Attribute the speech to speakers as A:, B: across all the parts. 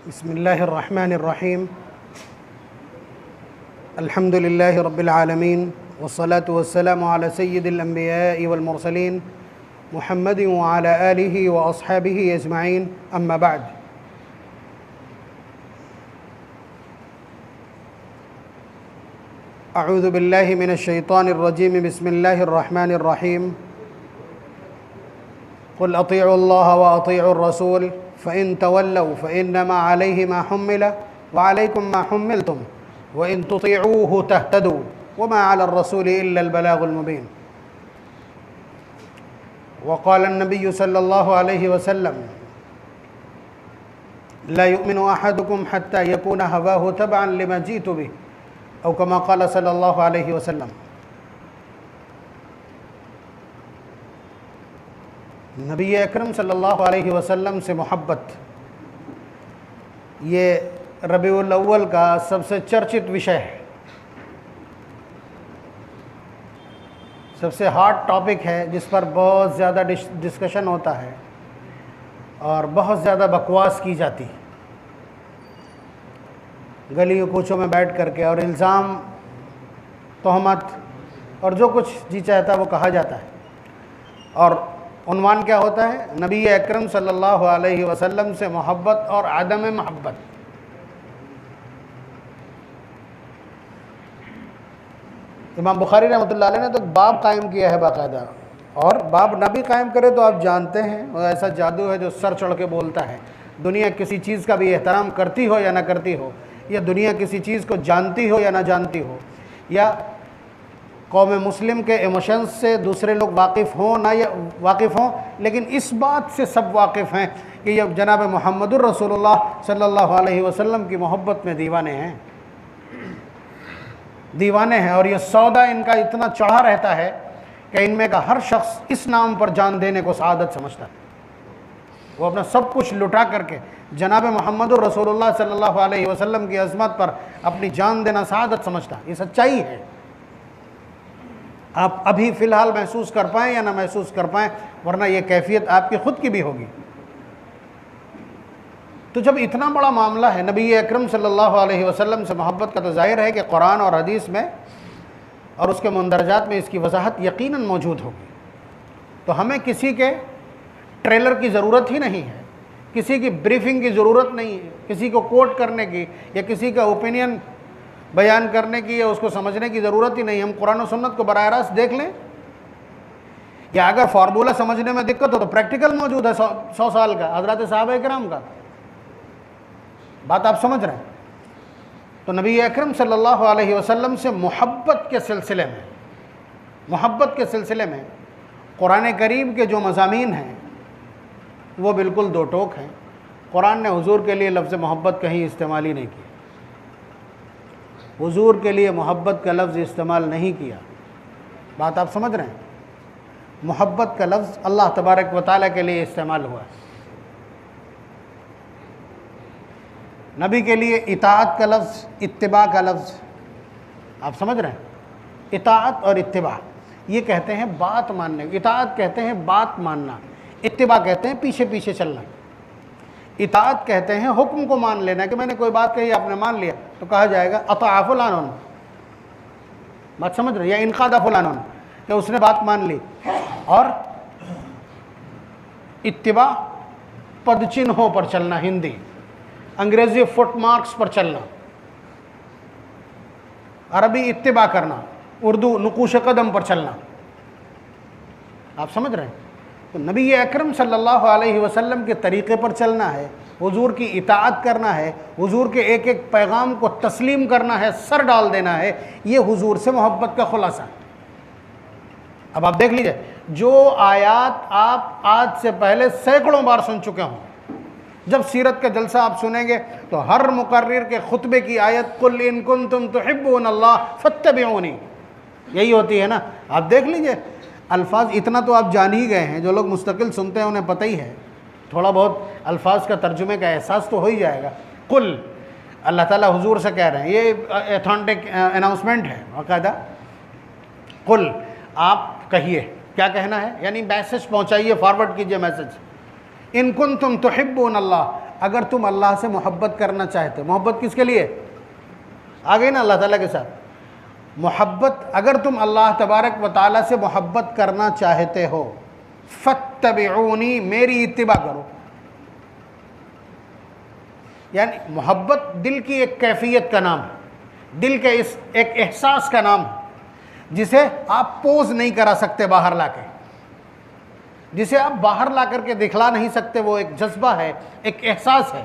A: بسم الله الرحمن الرحيم. الحمد لله رب العالمين، والصلاة والسلام على سيد الأنبياء والمرسلين محمد وعلى آله وأصحابه أجمعين. أما بعد، أعوذ بالله من الشيطان الرجيم. بسم الله الرحمن الرحيم. قل أطيعوا الله وأطيعوا الرسول فإن تولوا فإنما عليه ما حمل وعليكم ما حملتم وإن تطيعوه تهتدوا وما على الرسول إلا البلاغ المبين. وقال النبي صلى الله عليه وسلم: لا يؤمن أحدكم حتى يكون هواه تبعا لما جئت به، او كما قال صلی اللہ علیہ وسلم. نبی اکرم صلی اللہ علیہ وسلم سے محبت، یہ ربیع الاول کا سب سے چرچت وشے ہے، سب سے ہاٹ ٹاپک ہے، جس پر بہت زیادہ ڈسکشن ہوتا ہے اور بہت زیادہ بکواس کی جاتی ہے، گلیوں کوچوں میں بیٹھ کر کے، اور الزام، تہمت اور جو کچھ جی چاہتا ہے وہ کہا جاتا ہے. اور عنوان کیا ہوتا ہے؟ نبی اکرم صلی اللہ علیہ وسلم سے محبت اور عدم محبت. امام بخاری رحمۃ اللہ علیہ نے تو باب قائم کیا ہے باقاعدہ، اور باب نہ بھی قائم کرے تو آپ جانتے ہیں وہ ایسا جادو ہے جو سر چڑھ کے بولتا ہے. دنیا کسی چیز کا بھی احترام کرتی ہو یا نہ کرتی ہو، یا دنیا کسی چیز کو جانتی ہو یا نہ جانتی ہو، یا قوم مسلم کے ایموشنز سے دوسرے لوگ واقف ہوں نہ یا واقف ہوں، لیکن اس بات سے سب واقف ہیں کہ یہ جناب محمد الرسول اللہ صلی اللہ علیہ وسلم کی محبت میں دیوانے ہیں، دیوانے ہیں. اور یہ سودا ان کا اتنا چڑھا رہتا ہے کہ ان میں کا ہر شخص اس نام پر جان دینے کو سعادت سمجھتا ہے. وہ اپنا سب کچھ لٹا کر کے جناب محمد الرسول اللہ صلی اللہ علیہ وسلم کی عظمت پر اپنی جان دینا سعادت سمجھتا. یہ سچائی ہے. آپ ابھی فی الحال محسوس کر پائیں یا نہ محسوس کر پائیں، ورنہ یہ کیفیت آپ کی خود کی بھی ہوگی. تو جب اتنا بڑا معاملہ ہے نبی اکرم صلی اللہ علیہ وسلم سے محبت کا، تو ظاہر ہے کہ قرآن اور حدیث میں اور اس کے مندرجات میں اس کی وضاحت یقیناً موجود ہوگی. تو ہمیں کسی کے ٹریلر کی ضرورت ہی نہیں ہے، کسی کی بریفنگ کی ضرورت نہیں ہے، کسی کو کوٹ کرنے کی یا کسی کا اوپینین بیان کرنے کی یا اس کو سمجھنے کی ضرورت ہی نہیں. ہم قرآن و سنت کو براہ راست دیکھ لیں، یا اگر فارمولہ سمجھنے میں دقت ہو تو پریکٹیکل موجود ہے 100 سال کا حضرات صحابہ کرام کا. بات آپ سمجھ رہے ہیں؟ تو نبی اکرم صلی اللہ علیہ وسلم سے محبت کے سلسلے میں قرآن کریم کے جو مضامین ہیں وہ بالکل دو ٹوک ہیں. قرآن نے حضور کے لیے لفظ محبت کہیں استعمال ہی نہیں کیا، حضور کے لیے محبت کا لفظ استعمال نہیں کیا. بات آپ سمجھ رہے ہیں؟ محبت کا لفظ اللہ تبارک و تعالیٰ کے لیے استعمال ہوا ہے. نبی کے لیے اطاعت کا لفظ، اتباع کا لفظ، آپ سمجھ رہے ہیں؟ اطاعت اور اتباع یہ کہتے ہیں بات ماننے، اطاعت کہتے ہیں بات ماننا، اتباع کہتے ہیں پیچھے پیچھے چلنا. اطاعت کہتے ہیں حکم کو مان لینا، کہ میں نے کوئی بات کہی آپ نے مان لیا تو کہا جائے گا اطاع فلان. بات سمجھ رہے؟ یا انقاد فلان، کہ اس نے بات مان لی. اور اتباع پد چنہوں پر چلنا، ہندی انگریزی فٹ مارکس پر چلنا، عربی اتباع کرنا، اردو نقوش قدم پر چلنا. آپ سمجھ رہے ہیں؟ تو نبی اکرم صلی اللہ علیہ وسلم کے طریقے پر چلنا ہے، حضور کی اطاعت کرنا ہے، حضور کے ایک ایک پیغام کو تسلیم کرنا ہے، سر ڈال دینا ہے. یہ حضور سے محبت کا خلاصہ ہے. اب آپ دیکھ لیجئے، جو آیات آپ آج سے پہلے سینکڑوں بار سن چکے ہوں، جب سیرت کا جلسہ آپ سنیں گے تو ہر مقرر کے خطبے کی آیت قل ان کنتم تحبون اللہ فاتبعونی یہی ہوتی ہے نا. آپ دیکھ لیجئے الفاظ، اتنا تو آپ جان ہی گئے ہیں، جو لوگ مستقل سنتے ہیں انہیں پتہ ہی ہے، تھوڑا بہت الفاظ کا ترجمے کا احساس تو ہو ہی جائے گا. قل، اللہ تعالیٰ حضور سے کہہ رہے ہیں، یہ ایتھنٹک اناؤنسمنٹ ہے باقاعدہ. قل، آپ کہیے، کیا کہنا ہے؟ یعنی میسج پہنچائیے، فارورڈ کیجئے میسج. ان کنتم تحبون اللہ، اگر تم اللہ سے محبت کرنا چاہتے، محبت کس کے لیے؟ آگے نا اللہ تعالیٰ کے ساتھ محبت، اگر تم اللہ تبارک و تعالیٰ سے محبت کرنا چاہتے ہو فاتبعونی، میری اتباع کرو. یعنی محبت دل کی ایک کیفیت کا نام ہے، دل کے اس ایک احساس کا نام ہے جسے آپ پوز نہیں کرا سکتے باہر لا کے، جسے آپ باہر لا کر کے دکھلا نہیں سکتے. وہ ایک جذبہ ہے، ایک احساس ہے.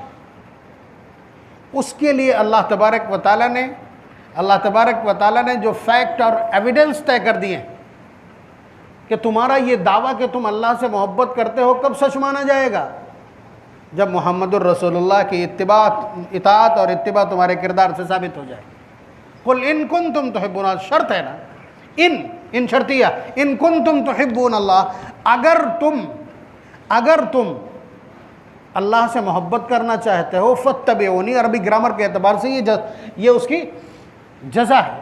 A: اس کے لیے اللہ تبارک و تعالیٰ نے جو فیکٹ اور ایویڈنس طے کر دیے کہ تمہارا یہ دعویٰ کہ تم اللہ سے محبت کرتے ہو کب سچ مانا جائے گا؟ جب محمد الرسول اللہ کی اطاعت اور اتباع تمہارے کردار سے ثابت ہو جائے. قل ان کنتم تحبون، شرط ہے نا، ان شرطیہ، ان کنتم تحبون اللہ، اگر تم اللہ سے محبت کرنا چاہتے ہو فاتبعونی، عربی گرامر کے اعتبار سے یہ اس کی جزا ہے.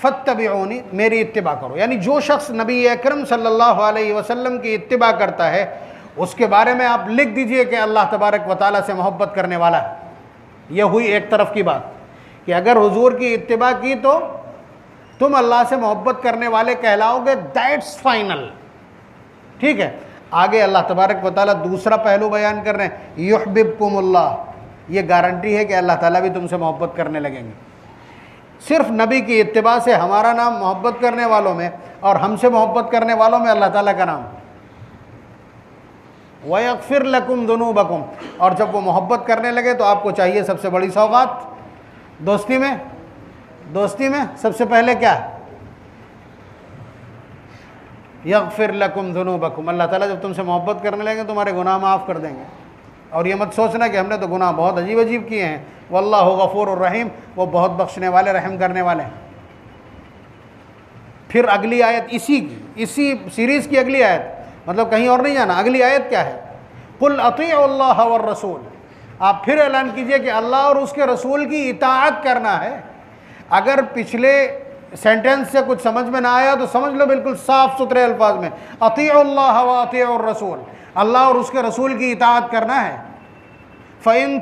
A: فاتبعونی، میری اتباع کرو. یعنی جو شخص نبی اکرم صلی اللہ علیہ وسلم کی اتباع کرتا ہے اس کے بارے میں آپ لکھ دیجئے کہ اللہ تبارک و تعالیٰ سے محبت کرنے والا ہے. یہ ہوئی ایک طرف کی بات کہ اگر حضور کی اتباع کی تو تم اللہ سے محبت کرنے والے کہلاؤ گے، دیٹس فائنل. ٹھیک ہے. آگے اللہ تبارک و تعالیٰ دوسرا پہلو بیان کر رہے ہیں، یحببکم اللہ. یہ گارنٹی ہے کہ اللہ تعالیٰ بھی تم سے محبت کرنے لگیں گے. صرف نبی کی اتباع سے ہمارا نام محبت کرنے والوں میں اور ہم سے محبت کرنے والوں میں اللہ تعالیٰ کا نام. وَيَغْفِرْ لَكُمْ ذُنُوبَكُمْ، اور جب وہ محبت کرنے لگے تو آپ کو چاہیے سب سے بڑی سوغات دوستی میں سب سے پہلے کیا ہے؟ یغفر لکم ذنوبکم. اللہ تعالیٰ جب تم سے محبت کرنے لگے تمہارے گناہ معاف کر دیں گے. اور یہ مت سوچنا کہ ہم نے تو گناہ بہت عجیب عجیب کیے ہیں. واللہ غفور الرحیم، وہ بہت بخشنے والے، رحم کرنے والے ہیں. پھر اگلی آیت اسی سیریز کی اگلی آیت، مطلب کہیں اور نہیں جانا. اگلی آیت کیا ہے؟ قل اطیعوا اللہ والرسول. آپ پھر اعلان کیجئے کہ اللہ اور اس کے رسول کی اطاعت کرنا ہے. اگر پچھلے سینٹنس سے کچھ سمجھ میں نہ آیا تو سمجھ لو بالکل صاف ستھرے الفاظ میں، اطیعوا اللہ واطیعوا الرسول، اللہ اور اس کے رسول کی اطاعت کرنا ہے. فَإِن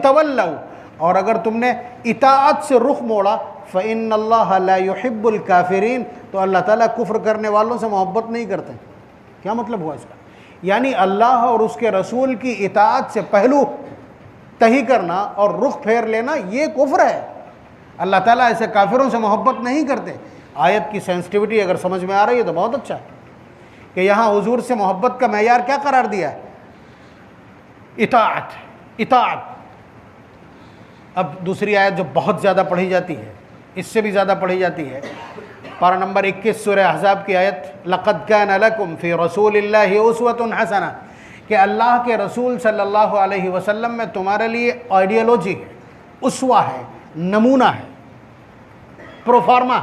A: تَوَلَّوْا، اور اگر تم نے اطاعت سے رخ موڑا، فَإِنَّ اللَّهَ لَا يُحِبُّ الْكَافِرِينَ، تو اللہ تعالیٰ کفر کرنے والوں سے محبت نہیں کرتے. کیا مطلب ہوا اس کا؟ یعنی اللہ اور اس کے رسول کی اطاعت سے پہلو تہی کرنا اور رخ پھیر لینا یہ کفر ہے. اللہ تعالیٰ ایسے کافروں سے محبت نہیں کرتے. آیت کی سینسٹیوٹی اگر سمجھ میں آ رہی ہے تو بہت اچھا ہے کہ یہاں حضور سے محبت کا معیار کیا قرار دیا ہے؟ اطاعت. اب دوسری آیت جو بہت زیادہ پڑھی جاتی ہے، اس سے بھی زیادہ پڑھی جاتی ہے، پارہ نمبر 21 سورہ احزاب کی آیت، لقد کان لکم فی رسول اللہ اسوۃ حسنہ، کہ اللہ کے رسول صلی اللہ علیہ وسلم میں تمہارے لیے آئیڈیالوجی ہے، اسوہ ہے، نمونہ ہے، پروفارما.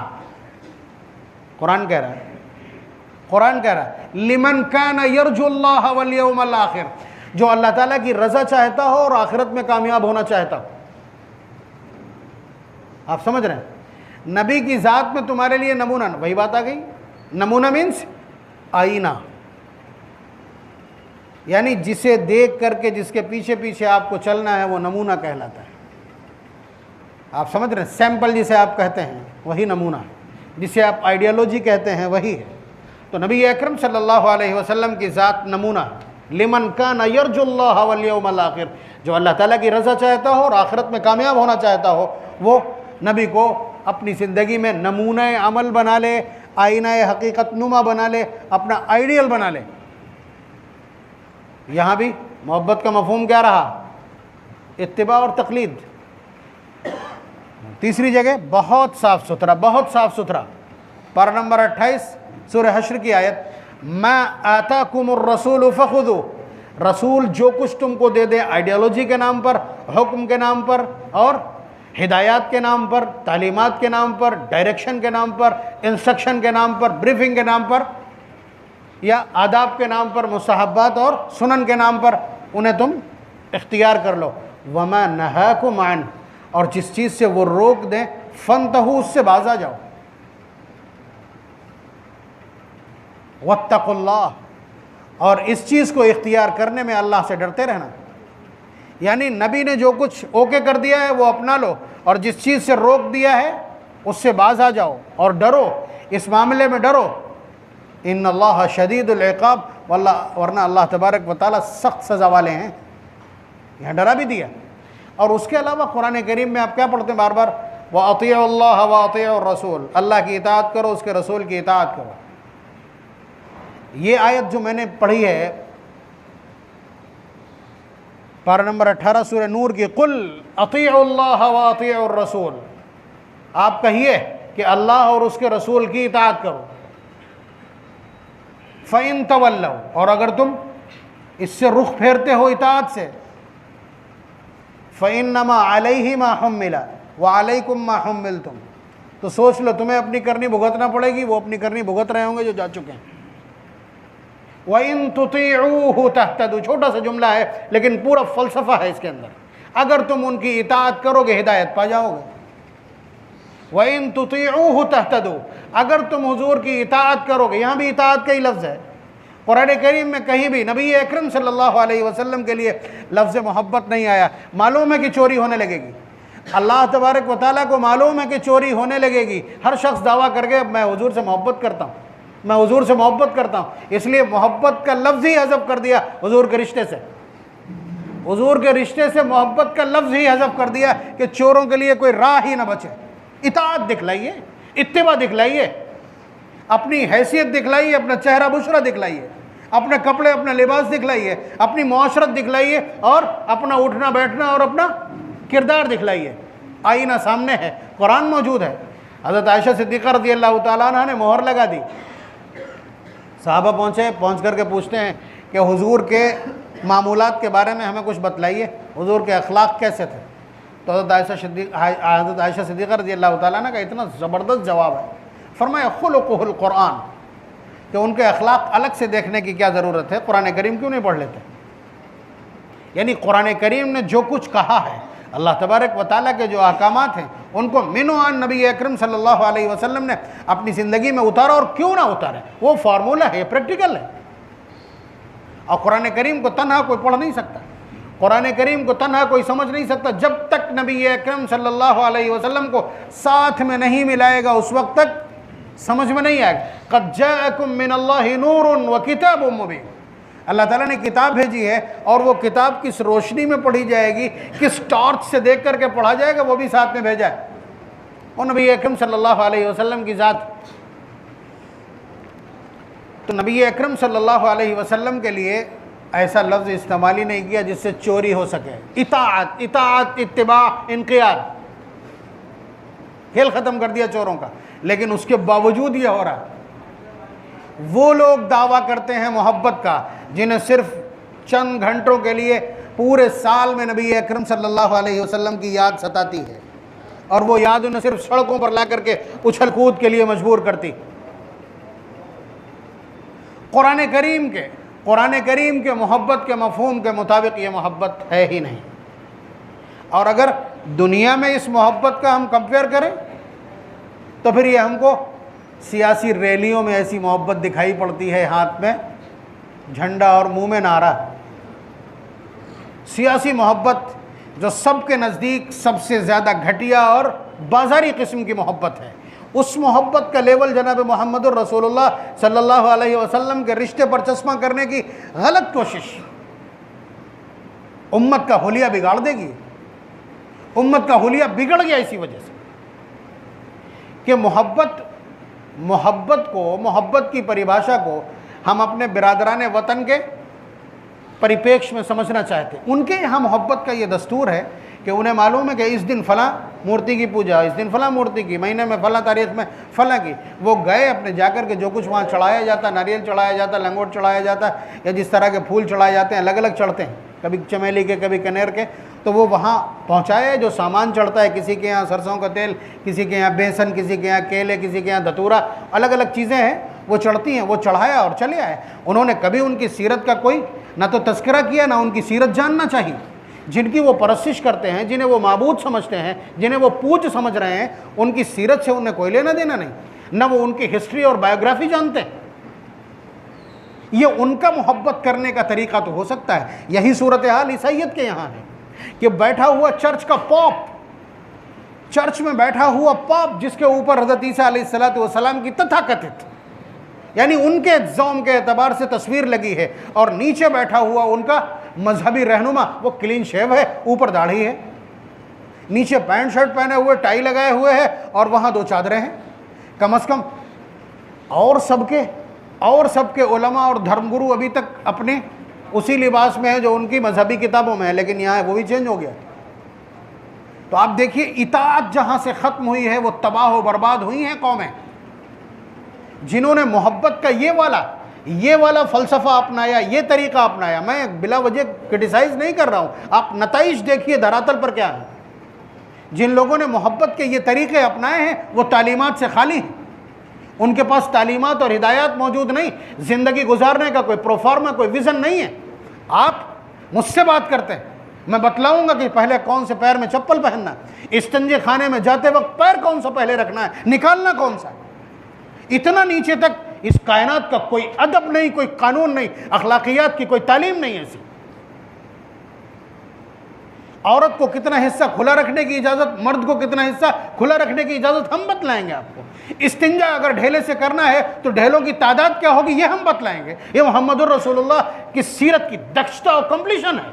A: قرآن کہہ رہا ہے لمن کان یرجو اللہ والیوم الآخر، جو اللہ تعالیٰ کی رضا چاہتا ہو اور آخرت میں کامیاب ہونا چاہتا ہو. آپ سمجھ رہے ہیں؟ نبی کی ذات میں تمہارے لیے نمونہ، وہی بات آ گئی. نمونہ مینس آئینہ، یعنی جسے دیکھ کر کے جس کے پیچھے پیچھے آپ کو چلنا ہے وہ نمونہ کہلاتا ہے. آپ سمجھ رہے ہیں؟ سیمپل جسے آپ کہتے ہیں وہی نمونہ ہے، جسے آپ آئیڈیالوجی کہتے ہیں وہی ہے. تو نبی اکرم صلی اللہ علیہ وسلم کی ذات نمونہ ہے. لمن کان یرجو اللہ والیوم الآخر، جو اللہ تعالیٰ کی رضا چاہتا ہو اور آخرت میں کامیاب ہونا چاہتا ہو وہ نبی کو اپنی زندگی میں نمونہ عمل بنا لے، آئینہ حقیقت نما بنا لے، اپنا آئیڈیل بنا لے. یہاں بھی محبت کا مفہوم کیا رہا؟ اتباع اور تقلید. تیسری جگہ بہت صاف ستھرا پارہ نمبر 28 سورہ حشر کی آیت، ما آتاکم الرسول فخذوا، رسول جو کچھ تم کو دے دے، آئیڈیالوجی کے نام پر، حکم کے نام پر، اور ہدایات کے نام پر، تعلیمات کے نام پر، ڈائریکشن کے نام پر، انسٹرکشن کے نام پر، بریفنگ کے نام پر، یا آداب کے نام پر، مستحبات اور سنن کے نام پر، انہیں تم اختیار کر لو. وما نہاکم عنہ، اور جس چیز سے وہ روک دیں، فانتہوا، اس سے باز آ جاؤ. واتقوا اللہ، اور اس چیز کو اختیار کرنے میں اللہ سے ڈرتے رہنا. یعنی نبی نے جو کچھ اوکے کر دیا ہے وہ اپنا لو، اور جس چیز سے روک دیا ہے اس سے باز آ جاؤ اور ڈرو، اس معاملے میں ڈرو. ان اللہ شدید العقاب، ورنہ اللہ تبارک و تعالیٰ سخت سزا والے ہیں. یہاں ڈرا بھی دیا. اور اس کے علاوہ قرآن کریم میں آپ کیا پڑھتے ہیں بار بار؟ وَأَطِيعُوا اللَّهَ وَأَطِيعُوا الرَّسُولَ، اللہ کی اطاعت کرو، اس کے رسول کی اطاعت کرو. یہ آیت جو میں نے پڑھی ہے پارہ نمبر 18 سورہ نور کی، قُلْ أَطِيعُوا اللَّهَ وَأَطِيعُوا الرَّسُولَ، آپ کہیے کہ اللہ اور اس کے رسول کی اطاعت کرو. فَإِن تَوَلَّوْا، اور اگر تم اس سے رخ پھیرتے ہو اطاعت سے، فَإِنَّمَا عَلَيْهِ مَا حُمِّلَ وَعَلَيْكُمْ مَا حُمِّلْتُمْ، تو سوچ لو تمہیں اپنی کرنی بھگتنا پڑے گی، وہ اپنی کرنی بھگت رہے ہوں گے جو جا چکے ہیں. وَإِن تُطِيعُوهُ تَهْتَدُوا، چھوٹا سا جملہ ہے لیکن پورا فلسفہ ہے اس کے اندر. اگر تم ان کی اطاعت کرو گے ہدایت پا جاؤ گے. وَإِن تُطِيعُوهُ تَهْتَدُوا، اگر تم حضور کی اطاعت کرو گے. یہاں بھی اطاعت کا ہی لفظ ہے. قرآن کریم میں کہیں بھی نبی اکرم صلی اللہ علیہ وسلم کے لیے لفظ محبت نہیں آیا. معلوم ہے کہ چوری ہونے لگے گی، اللہ تبارک و تعالیٰ کو معلوم ہے کہ چوری ہونے لگے گی. ہر شخص دعویٰ کر کے میں حضور سے محبت کرتا ہوں، میں حضور سے محبت کرتا ہوں، اس لیے محبت کا لفظ ہی حذف کر دیا حضور کے رشتے سے. حضور کے رشتے سے محبت کا لفظ ہی حذف کر دیا کہ چوروں کے لیے کوئی راہ ہی نہ بچے. اطاعت دکھلائیے، اتباع دکھلائیے، اپنی حیثیت دکھلائیے، اپنا چہرہ بشرہ دکھلائیے، اپنے کپڑے اپنا لباس دکھلائیے، اپنی معاشرت دکھلائیے، اور اپنا اٹھنا بیٹھنا اور اپنا کردار دکھلائیے. آئینہ سامنے ہے، قرآن موجود ہے. حضرت عائشہ صدیقہ رضی اللہ تعالیٰ عنہ نے مہر لگا دی. صحابہ پہنچ کر کے پوچھتے ہیں کہ حضور کے معمولات کے بارے میں ہمیں کچھ بتلائیے، حضور کے اخلاق کیسے تھے. تو حضرت عائشہ صدیقہ رضی اللہ تعالیٰ عنہ کا اتنا زبردست جواب ہے. فرمایا خلقہ القرآن، کہ ان کے اخلاق الگ سے دیکھنے کی کیا ضرورت ہے، قرآن کریم کیوں نہیں پڑھ لیتے. یعنی قرآن کریم نے جو کچھ کہا ہے، اللہ تبارک و تعالیٰ کے جو احکامات ہیں، ان کو من و عن نبی اکرم صلی اللہ علیہ وسلم نے اپنی زندگی میں اتارا. اور کیوں نہ اتارے، وہ فارمولہ ہے، پریکٹیکل ہے. اور قرآن کریم کو تنہا کوئی پڑھ نہیں سکتا، قرآن کریم کو تنہا کوئی سمجھ نہیں سکتا. جب تک نبی اکرم صلی اللہ علیہ وسلم کو ساتھ میں نہیں ملائے گا اس وقت تک سمجھ میں نہیں آئے گا. قد جاءکم من اللہ نور وکتاب مبین، اللہ تعالیٰ نے کتاب بھیجی ہے، اور وہ کتاب کس روشنی میں پڑھی جائے گی، کس ٹارچ سے دیکھ کر کے پڑھا جائے گا، وہ بھی ساتھ میں بھیجا ہے. اور نبی اکرم صلی اللہ علیہ وسلم کی ذات. تو نبی اکرم صلی اللہ علیہ وسلم کے لیے ایسا لفظ استعمال ہی نہیں کیا جس سے چوری ہو سکے. اطاعت، اتباع، انقیاد، کھیل ختم کر دیا چوروں کا. لیکن اس کے باوجود یہ ہو رہا ہے. وہ لوگ دعویٰ کرتے ہیں محبت کا جنہیں صرف چند گھنٹوں کے لیے پورے سال میں نبی اکرم صلی اللہ علیہ وسلم کی یاد ستاتی ہے، اور وہ یاد انہیں صرف سڑکوں پر لا کر کے اچھل کود کے لیے مجبور کرتی. قرآن کریم کے محبت کے مفہوم کے مطابق یہ محبت ہے ہی نہیں. اور اگر دنیا میں اس محبت کا ہم کمپیئر کریں تو پھر یہ ہم کو سیاسی ریلیوں میں ایسی محبت دکھائی پڑتی ہے، ہاتھ میں جھنڈا اور منہ میں نعرہ. سیاسی محبت جو سب کے نزدیک سب سے زیادہ گھٹیا اور بازاری قسم کی محبت ہے، اس محبت کا لیول جناب محمد الرسول اللہ صلی اللہ علیہ وسلم کے رشتے پر چشمہ کرنے کی غلط کوشش امت کا حلیہ بگاڑ دے گی. امت کا حلیہ بگڑ گیا اسی وجہ سے کہ محبت کی پریبھاشا کو ہم اپنے برادران وطن کے پریپیکش میں سمجھنا چاہتے ہیں. ان کے یہاں محبت کا یہ دستور ہے کہ انہیں معلوم ہے کہ اس دن فلاں مورتی کی پوجا، اس دن فلاں مورتی کی، مہینے میں فلاں تاریخ میں فلاں کی. وہ گئے اپنے جا کر کے جو کچھ وہاں چڑھایا جاتا، ناریل چڑھایا جاتا، لنگوٹ چڑھایا جاتا، یا جس طرح کے پھول چڑھائے جاتے ہیں الگ الگ چڑھتے ہیں، کبھی چمیلی کے کبھی کنیر کے، تو وہ وہاں پہنچائے. جو سامان چڑھتا ہے، کسی کے یہاں سرسوں کا تیل، کسی کے یہاں بیسن، کسی کے یہاں کیلے، کسی کے یہاں دھتورا، الگ الگ چیزیں ہیں وہ چڑھتی ہیں. وہ چڑھایا اور چلے آئے. انہوں نے کبھی ان کی سیرت کا کوئی نہ تو تذکرہ کیا، نہ ان کی سیرت جاننا چاہیے. جن کی وہ پرستش کرتے ہیں، جنہیں وہ معبود سمجھتے ہیں، جنہیں وہ پوج سمجھ رہے ہیں، ان کی سیرت سے انہیں کوئی لینا دینا نہیں، نہ وہ ان کی ہسٹری اور بایوگرافی جانتے ہیں. یہ ان کا محبت کرنے کا طریقہ تو ہو سکتا ہے. یہی صورتحال عیسائیت کے یہاں ہے کہ بیٹھا ہوا چرچ کا پاپ، چرچ میں بیٹھا ہوا پاپ جس کے اوپر حضرت عیسیٰ علیہ السلام کی تتھاکتھت یعنی ان کے زوم کے اعتبار سے تصویر لگی ہے، اور نیچے بیٹھا ہوا ان کا مذہبی رہنما وہ کلین شیو ہے، اوپر داڑھی ہے، نیچے پینٹ شرٹ پہنے ہوئے، ٹائی لگائے ہوئے ہے، اور وہاں 2 چادریں ہیں کم از کم. اور سب کے علماء اور دھرم گرو ابھی تک اپنے اسی لباس میں ہیں جو ان کی مذہبی کتابوں میں ہے، لیکن یہاں وہ بھی چینج ہو گیا. تو آپ دیکھیے اطاعت جہاں سے ختم ہوئی ہے وہ تباہ و برباد ہوئی ہیں قومیں جنہوں نے محبت کا یہ والا فلسفہ اپنایا، یہ طریقہ اپنایا. میں بلا وجہ کرٹیسائز نہیں کر رہا ہوں، آپ نتائج دیکھیے دھراتل پر کیا ہے. جن لوگوں نے محبت کے یہ طریقے اپنائے ہیں وہ تعلیمات سے خالی ہیں، ان کے پاس تعلیمات اور ہدایات موجود نہیں، زندگی گزارنے کا کوئی پروفارما، کوئی ویژن نہیں ہے. آپ مجھ سے بات کرتے ہیں، میں بتلاؤں گا کہ پہلے کون سے پیر میں چپل پہننا، استنجے خانے میں جاتے وقت پیر کون سا پہلے رکھنا ہے، نکالنا کون سا ہے. اتنا نیچے تک اس کائنات کا کوئی ادب نہیں، کوئی قانون نہیں، اخلاقیات کی کوئی تعلیم نہیں ایسی. عورت کو کتنا حصہ کھلا رکھنے کی اجازت، مرد کو کتنا حصہ کھلا رکھنے کی اجازت ہم بتلائیں گے آپ کو. استنجا اگر ڈھیلے سے کرنا ہے تو ڈھیلوں کی تعداد کیا ہوگی یہ ہم بتلائیں گے. یہ محمد الرسول اللہ کی سیرت کی دکشتا اور کمپلیشن ہے.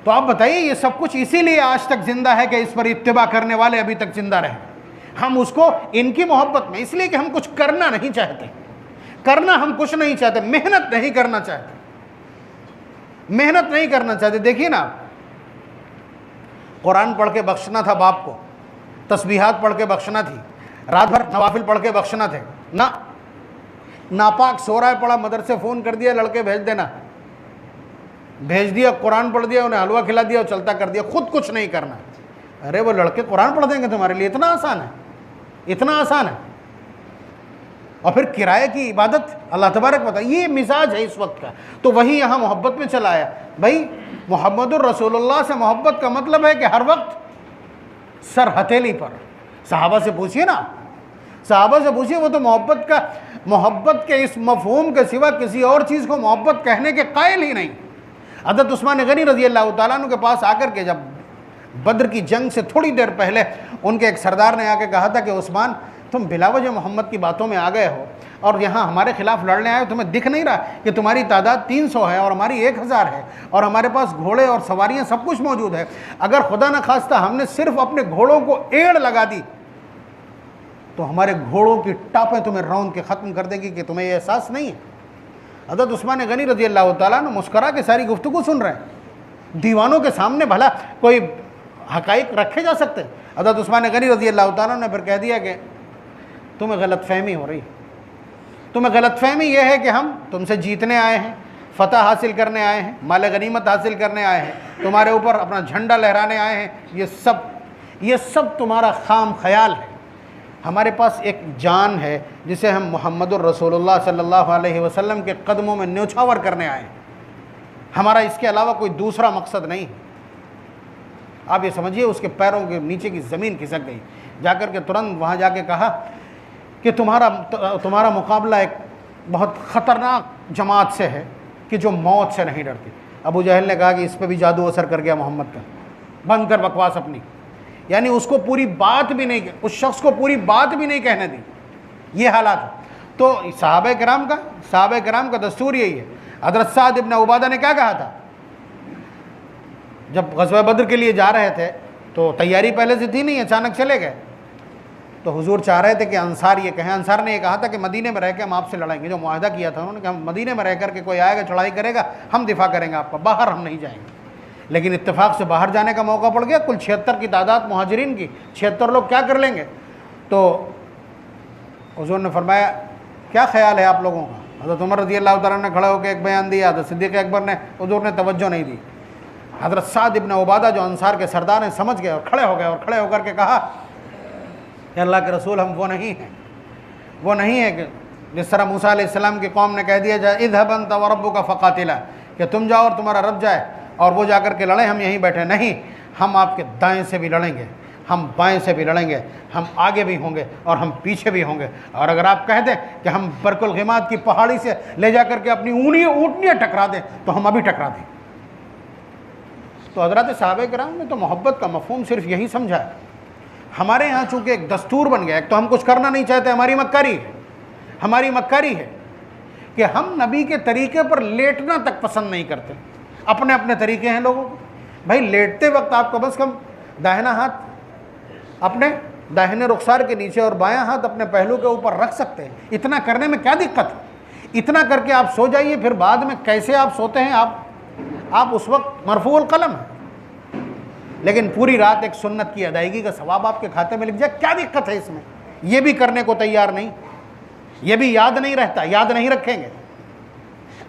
A: تو آپ بتائیے یہ سب کچھ اسی لیے آج تک زندہ ہے کہ اس پر اتباع کرنے والے ابھی تک زندہ رہے. ہم اس کو ان کی محبت میں، اس لیے کہ ہم کچھ کرنا نہیں چاہتے، ہم کچھ نہیں چاہتے، محنت نہیں کرنا چاہتے. دیکھیے نا، قرآن پڑھ کے بخشنا تھا باپ کو، تسبیحات پڑھ کے بخشنا تھی، رات بھر نوافل پڑھ کے بخشنا تھے، نہ ناپاک سو رہا ہے پڑھا، مدرسے فون کر دیا لڑکے بھیج دیا، قرآن پڑھ دیا، انہیں حلوہ کھلا دیا اور چلتا کر دیا، خود کچھ نہیں کرنا. ارے وہ لڑکے قرآن پڑھ دیں گے تمہارے لیے؟ اتنا آسان ہے. اور پھر کرائے کی عبادت اللہ تبارک بتا، یہ مزاج ہے اس وقت کا. تو وہی یہاں محبت میں چلا آیا. بھائی محمد الرسول اللہ سے محبت کا مطلب ہے کہ ہر وقت سر ہتھیلی پر. صحابہ سے پوچھئے نا، وہ تو محبت کے اس مفہوم کے سوا کسی اور چیز کو محبت کہنے کے قائل ہی نہیں. حضرت عثمان غنی رضی اللہ تعالیٰ عنہ کے پاس آ کر کے جب بدر کی جنگ سے تھوڑی دیر پہلے ان کے ایک سردار نے آ کے کہا تھا کہ عثمان تم بلا وجہ محمد کی باتوں میں آ گئے ہو اور یہاں ہمارے خلاف لڑنے آئے ہو، تمہیں دکھ نہیں رہا کہ تمہاری تعداد 300 ہے اور ہماری 1000 ہے اور ہمارے پاس گھوڑے اور سواریاں سب کچھ موجود ہے. اگر خدا نہ خواستہ ہم نے صرف اپنے گھوڑوں کو ایڑ لگا دی تو ہمارے گھوڑوں کی ٹاپیں تمہیں روند کے ختم کر دیں گی کہ تمہیں یہ احساس نہیں ہے. حضرت عثمان غنی رضی اللہ تعالیٰ نے مسکرا کے ساری گفتگو سن رہے ہیں. دیوانوں کے سامنے بھلا کوئی حقائق رکھے جا سکتے؟ حضرت عثمان غنی رضی اللہ تعالیٰ نے پھر کہہ دیا کہ تمہیں غلط فہمی ہو رہی. تمہیں غلط فہمی یہ ہے کہ ہم تم سے جیتنے آئے ہیں، فتح حاصل کرنے آئے ہیں، مال غنیمت حاصل کرنے آئے ہیں، تمہارے اوپر اپنا جھنڈا لہرانے آئے ہیں. یہ سب تمہارا خام خیال ہے. ہمارے پاس ایک جان ہے جسے ہم محمد الرسول اللہ صلی اللہ علیہ وسلم کے قدموں میں نیوچھاور کرنے آئے ہیں. ہمارا اس کے علاوہ کوئی دوسرا مقصد نہیں. آپ یہ سمجھیے اس کے پیروں کے نیچے کی زمین کھسک گئی. جا کر کے ترنت وہاں جا کے کہا کہ تمہارا مقابلہ ایک بہت خطرناک جماعت سے ہے کہ جو موت سے نہیں ڈرتی. ابو جہل نے کہا کہ اس پہ بھی جادو اثر کر گیا محمد کا، بند کر بکواس اپنی. یعنی اس کو پوری بات بھی نہیں، اس شخص کو پوری بات بھی نہیں کہنے دی. یہ حالات ہے. تو صحابہ کرام کا دستور یہی ہے. حضرت سعد ابن عبادہ نے کیا کہا تھا جب غزوہ بدر کے لیے جا رہے تھے؟ تو تیاری پہلے سے تھی نہیں، اچانک چلے گئے. تو حضور چاہ رہے تھے کہ انصار یہ کہیں. انصار نے یہ کہا تھا کہ مدینے میں رہ کے ہم آپ سے لڑیں گے، جو معاہدہ کیا تھا انہوں نے کہ ہم مدینے میں رہ کر کے کوئی آئے گا چڑھائی کرے گا ہم دفاع کریں گے آپ کا، باہر ہم نہیں جائیں گے. لیکن اتفاق سے باہر جانے کا موقع پڑ گیا. کل 76 کی تعداد مہاجرین کی، 76 لوگ کیا کر لیں گے؟ تو حضور نے فرمایا کیا خیال ہے آپ لوگوں کا؟ حضرت عمر رضی اللہ تعالیٰ نے کھڑے ہو کے ایک بیان دیا، حضرت صدیق اکبر نے، حضور نے توجہ نہیں دی. حضرت سعد ابن عبادہ جو انصار کے سردار ہیں سمجھ گئے اور کھڑے ہو کر کے کہا کہ اللہ کے رسول ہم وہ نہیں ہیں کہ جس طرح موسیٰ علیہ السلام کی قوم نے کہہ دیا جائے اذهب انت وربک فقاتلا، کہ تم جاؤ اور تمہارا رب جائے اور وہ جا کر کے لڑیں، ہم یہیں بیٹھے. نہیں، ہم آپ کے دائیں سے بھی لڑیں گے، ہم بائیں سے بھی لڑیں گے، ہم آگے بھی ہوں گے اور ہم پیچھے بھی ہوں گے۔ اور اگر آپ کہہ دیں کہ ہم برق الغماد کی پہاڑی سے لے جا کر کے اپنی اونٹنیاں ٹکرا دیں تو ہم ابھی ٹکرا دیں۔ تو حضرات صحابہ کرام نے تو محبت کا مفہوم صرف یہی سمجھا ہے۔ ہمارے ہاں چونکہ ایک دستور بن گیا، ایک تو ہم کچھ کرنا نہیں چاہتے، ہماری مکاری ہے کہ ہم نبی کے طریقے پر لیٹنا تک پسند نہیں کرتے۔ اپنے اپنے طریقے ہیں لوگوں کو۔ بھائی لیٹتے وقت آپ کم از کم داہنا ہاتھ اپنے داہنے رخسار کے نیچے اور بایاں ہاتھ اپنے پہلو کے اوپر رکھ سکتے ہیں۔ اتنا کرنے میں کیا دقت ہے؟ اتنا کر کے آپ سو جائیے، پھر بعد میں کیسے آپ سوتے ہیں آپ اس وقت مرفوع القلم ہیں، لیکن پوری رات ایک سنت کی ادائیگی کا ثواب آپ کے کھاتے میں لکھ جائے، کیا دقت ہے اس میں؟ یہ بھی کرنے کو تیار نہیں، یہ بھی یاد نہیں رہتا، یاد نہیں رکھیں گے۔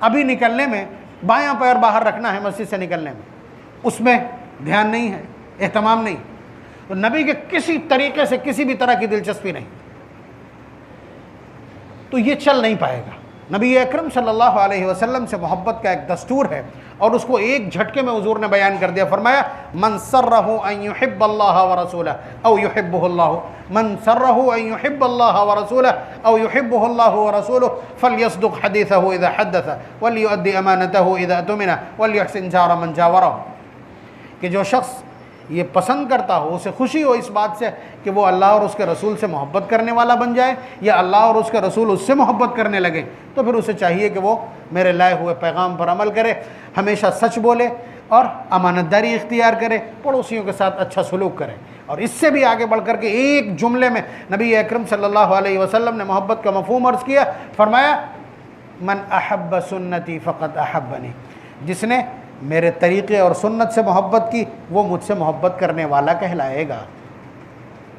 A: ابھی نکلنے میں بایاں پیر باہر رکھنا ہے، مسجد سے نکلنے میں اس میں دھیان نہیں ہے، اہتمام نہیں۔ تو نبی کے کسی طریقے سے کسی بھی طرح کی دلچسپی نہیں، تو یہ چل نہیں پائے گا۔ نبی اکرم صلی اللہ علیہ وسلم سے محبت کا ایک دستور ہے، اور اس کو ایک جھٹکے میں حضور نے بیان کر دیا۔ فرمایا من سرہ ان یحب اللہ ورسولہ او یحبہ اللہ، من سرہ ان یحب اللہ ورسولہ او یحبہ اللہ ورسولہ فلیصدق حدیثہ اذا حدث ولیؤدی امانتہ اذا اؤتمن ولیحسن جار من جاورہ، کہ جو شخص یہ پسند کرتا ہو، اسے خوشی ہو اس بات سے کہ وہ اللہ اور اس کے رسول سے محبت کرنے والا بن جائے، یا اللہ اور اس کے رسول اس سے محبت کرنے لگے، تو پھر اسے چاہیے کہ وہ میرے لائے ہوئے پیغام پر عمل کرے، ہمیشہ سچ بولے اور امانت داری اختیار کرے، پڑوسیوں کے ساتھ اچھا سلوک کرے۔ اور اس سے بھی آگے بڑھ کر کے ایک جملے میں نبی اکرم صلی اللہ علیہ وسلم نے محبت کا مفہوم عرض کیا۔ فرمایا من احب سنتی فقد احبنی، جس نے میرے طریقے اور سنت سے محبت کی وہ مجھ سے محبت کرنے والا کہلائے گا۔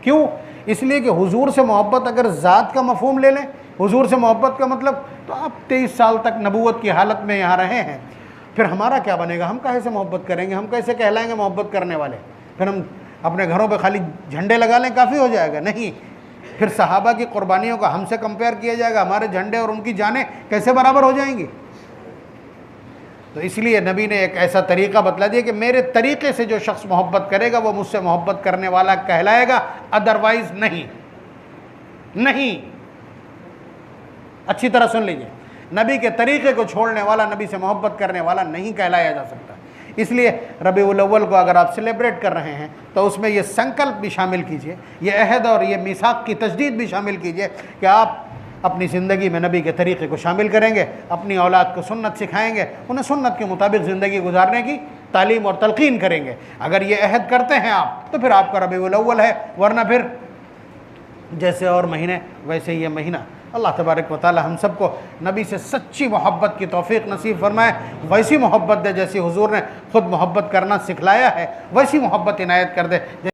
A: کیوں؟ اس لیے کہ حضور سے محبت اگر ذات کا مفہوم لے لیں، حضور سے محبت کا مطلب تو آپ 23 سال تک نبوت کی حالت میں یہاں رہے ہیں، پھر ہمارا کیا بنے گا؟ ہم کیسے سے محبت کریں گے؟ ہم کیسے کہلائیں گے محبت کرنے والے؟ پھر ہم اپنے گھروں پہ خالی جھنڈے لگا لیں کافی ہو جائے گا؟ نہیں، پھر صحابہ کی قربانیوں کا ہم سے کمپیئر کیا جائے گا، ہمارے جھنڈے اور ان کی جانیں کیسے برابر ہو جائیں گی؟ تو اس لیے نبی نے ایک ایسا طریقہ بتلا دیا کہ میرے طریقے سے جو شخص محبت کرے گا وہ مجھ سے محبت کرنے والا کہلائے گا، ادروائز نہیں۔ اچھی طرح سن لیجئے، نبی کے طریقے کو چھوڑنے والا نبی سے محبت کرنے والا نہیں کہلایا جا سکتا۔ اس لیے ربیع الاول کو اگر آپ سیلیبریٹ کر رہے ہیں تو اس میں یہ سنکلپ بھی شامل کیجئے، یہ عہد اور یہ میثاق کی تجدید بھی شامل کیجئے کہ آپ اپنی زندگی میں نبی کے طریقے کو شامل کریں گے، اپنی اولاد کو سنت سکھائیں گے، انہیں سنت کے مطابق زندگی گزارنے کی تعلیم اور تلقین کریں گے۔ اگر یہ عہد کرتے ہیں آپ تو پھر آپ کا ربیع الاول ہے، ورنہ پھر جیسے اور مہینے ویسے یہ مہینہ۔ اللہ تبارک و تعالی ہم سب کو نبی سے سچی محبت کی توفیق نصیب فرمائے، ویسی محبت دے جیسی حضور نے خود محبت کرنا سکھلایا ہے، ویسی محبت عنایت کر دے۔